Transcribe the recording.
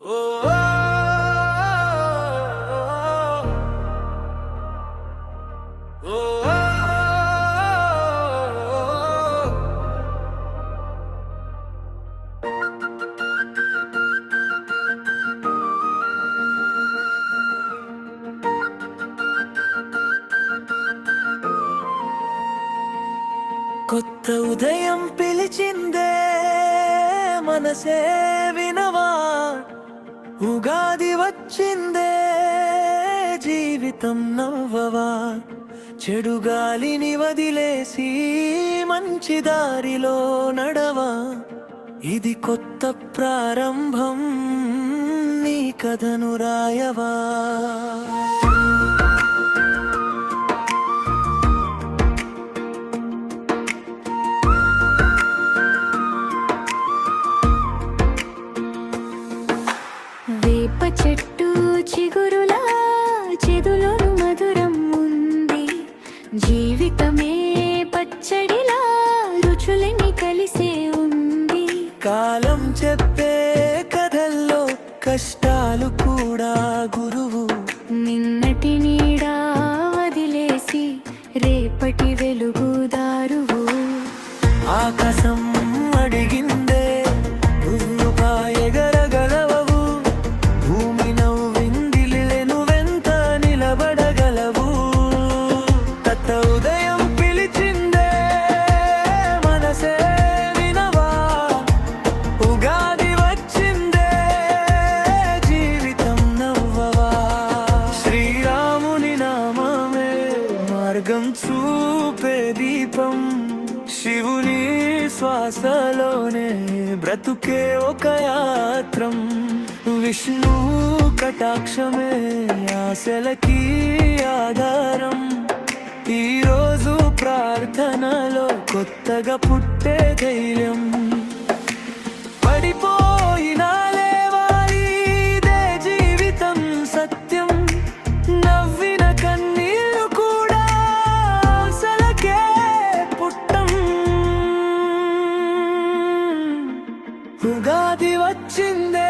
కొత్త ఉదయం పిలిచిందే మనసే వినవా, ఉగాది వచ్చిందే జీవితం నవ్వవా. చెడు గాలిని వదిలేసి మంచి దారిలో నడవా, ఇది కొత్త ప్రారంభం, నీ కథను రాయవా. వేప చెట్టు చిగురులా చెదులోను మధురం ఉంది, జీవితమే పచ్చడిలా రుచులని కలిసే ఉంది. కాలం చెప్పే కథల్లో కష్టాలు కూడా గురువు, నిన్నటి నీడా వదిలేసి రేపటి వెలుగుదారువు. ఆకాశం అడిగిందే నువ్వుగా ఎగరగలవవు, భూమి నవ్విందిలే నువ్వెంత నిలబడగలవు. కొత్త ఉదయం పిలిచిందే మనసే వినవా, ఉగాది వచ్చిందే జీవితం నవ్వవా. శ్రీరాముని నామమే మార్గం చూపే దీపం, శివుని శ్వాసలోనే బ్రతుకే ఒక యాత్రం. విష్ణు కటాక్షమే ఆశలకి ఆధారం, ఈరోజు ప్రార్థనలో కొత్తగా పుట్టే ధైర్యం. పడిపోయినా లేవాలి, ఇదే జీవితం సత్యం. నవ్విన కన్నీళ్ళు కూడా ఆశలకే పుట్టం. ఉగాది వచ్చిందే